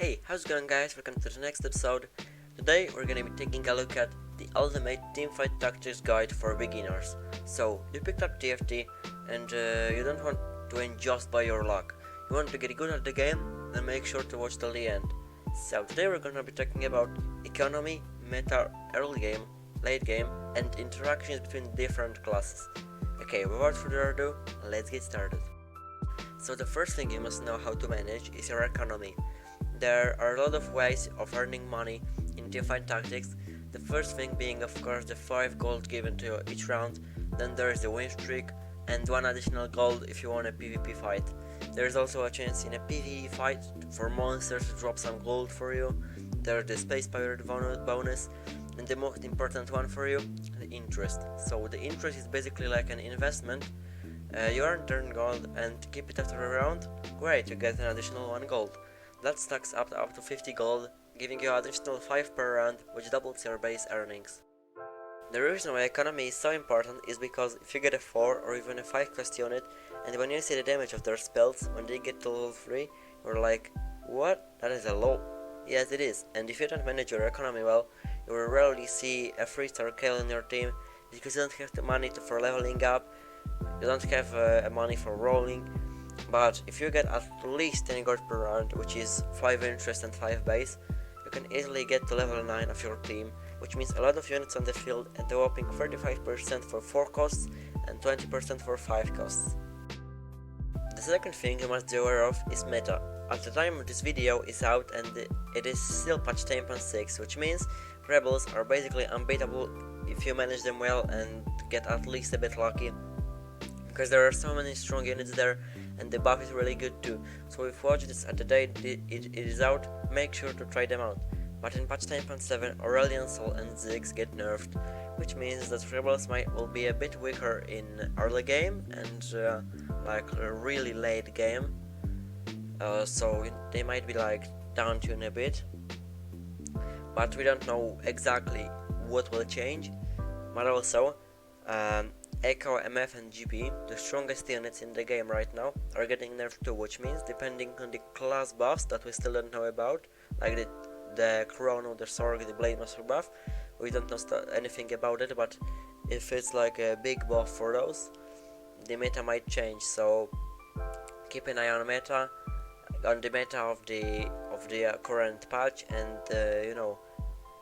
Hey, how's it going guys? Welcome to the next episode. Today we're gonna be taking a look at the ultimate teamfight tactics guide for beginners. So, you picked up TFT and you don't want to win just by your luck. You want to get good at the game, then make sure to watch till the end. So today we're gonna be talking about economy, meta, early game, late game, and interactions between different classes. Okay, without further ado, let's get started. So the first thing you must know how to manage is your economy. There are a lot of ways of earning money in Teamfight tactics. The first thing being, of course, the 5 gold given to each round. Then there is the win streak and 1 additional gold if you want a PvP fight. There is also a chance in a PvE fight for monsters to drop some gold for you. There's the space pirate bonus, and the most important one for you, the interest. So the interest is basically like an investment. You earn 10 gold and keep it after a round. Great, you get an additional 1 gold. That stacks up to 50 gold, giving you additional 5 per round, which doubles your base earnings. The reason why economy is so important is because if you get a 4 or even a 5 quest unit, and when you see the damage of their spells, when they get to level 3, you're like, what? That is a low. Yes, it is, and if you don't manage your economy well, you will rarely see a 3-star kill in your team, because you don't have the money for leveling up, you don't have money for rolling. But if you get at least 10 gold per round, which is 5 interest and 5 base, you can easily get to level 9 of your team, which means a lot of units on the field and a whopping 35% for 4 costs and 20% for 5 costs. The second thing you must be aware of is meta. At the time this video is out and it is still patch 10.6, which means rebels are basically unbeatable if you manage them well and get at least a bit lucky, because there are so many strong units there and the buff is really good too. So if you watch this at the day it is out, make sure to try them out. But in patch 10.7, Aurelian Soul and Ziggs get nerfed, which means that rebels will be a bit weaker in early game and like a really late game. So they might be like down-tuned a bit, but we don't know exactly what will change. But also, Echo, MF and GP, the strongest units in the game right now, are getting nerfed too, which means depending on the class buffs that we still don't know about, like the Chrono, the Sorg, the Blade Master buff, we don't know anything about it, but if it's like a big buff for those, the meta might change. So keep an eye on the meta of the current patch, and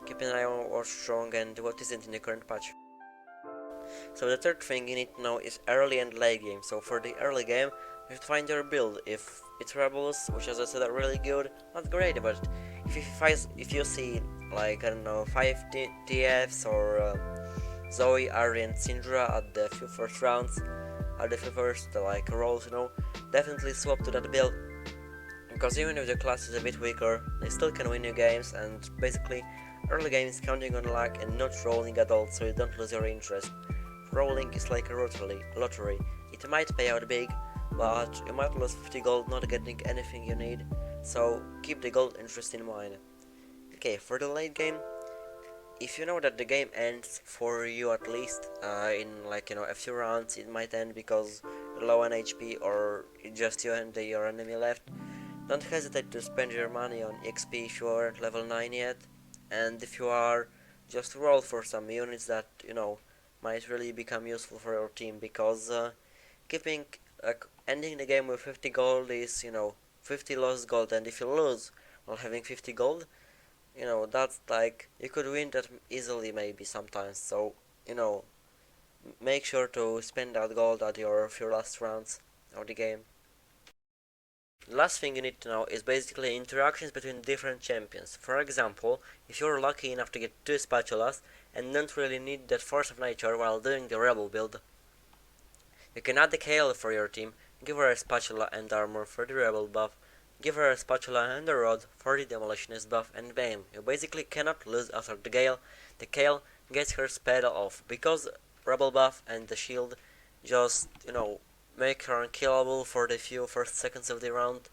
keep an eye on what's strong and what isn't in the current patch. So the third thing you need to know is early and late game. So for the early game, you have to find your build. If it's rebels, which as I said are really good, not great, but if you see like, I don't know, 5 TFs or Zoe, Ari and Syndra at the few first rounds, at the few first like rolls, definitely swap to that build, because even if the class is a bit weaker, they still can win you games, and basically early game is counting on luck and not rolling at all, so you don't lose your interest. Rolling is like a lottery. It might pay out big, but you might lose 50 gold not getting anything you need, so keep the gold interest in mind. Okay, for the late game, if you know that the game ends for you at least in like a few rounds, it might end because you're low on HP or just you and your enemy left, don't hesitate to spend your money on XP if you aren't level 9 yet, and if you are, just roll for some units that might really become useful for your team, because keeping ending the game with 50 gold is 50 lost gold, and if you lose while having 50 gold, that's like you could win that easily maybe sometimes. So make sure to spend that gold at your few last rounds of the game. The last thing you need to know is basically interactions between different champions. For example, if you're lucky enough to get 2 spatulas and don't really need that force of nature while doing the rebel build, you can add the KL for your team, give her a spatula and armor for the rebel buff, give her a spatula and a rod for the demolitionist buff, and bam, you basically cannot lose after the Gale. The KL gets her spell off, because rebel buff and the shield just make her unkillable for the few first seconds of the round.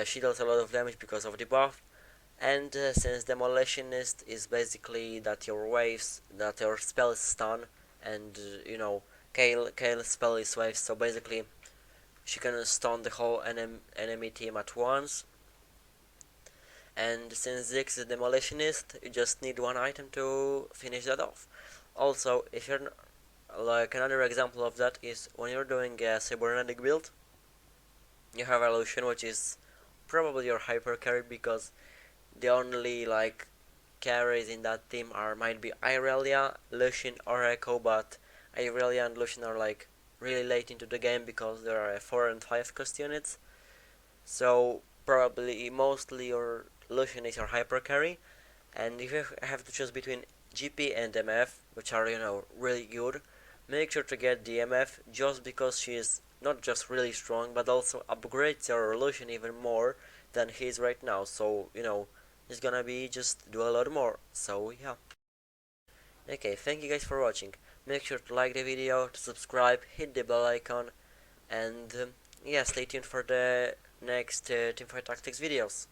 She does a lot of damage because of the buff, and since demolitionist is basically that your spell is stun, and Kale's spell is waves, so basically she can stun the whole enemy team at once. and since Ziggs is a demolitionist, you just need one item to finish that off. Also, if you're like another example of that is when you're doing a cybernetic build, you have a Lucian, which is probably your hyper carry because the only like carries in that team are might be Irelia, Lucian, or Echo, but Irelia and Lucian are like really late into the game because there are 4 and 5 cost units. So probably mostly your Lucian is your hyper carry, and if you have to choose between GP and MF, which are really good, make sure to get the MF just because she is not just really strong but also upgrades your Lucian even more than he is right now. So he's gonna be just do a lot more. So yeah. Okay, thank you guys for watching. Make sure to like the video, to subscribe, hit the bell icon, and yeah, stay tuned for the next Teamfight Tactics videos.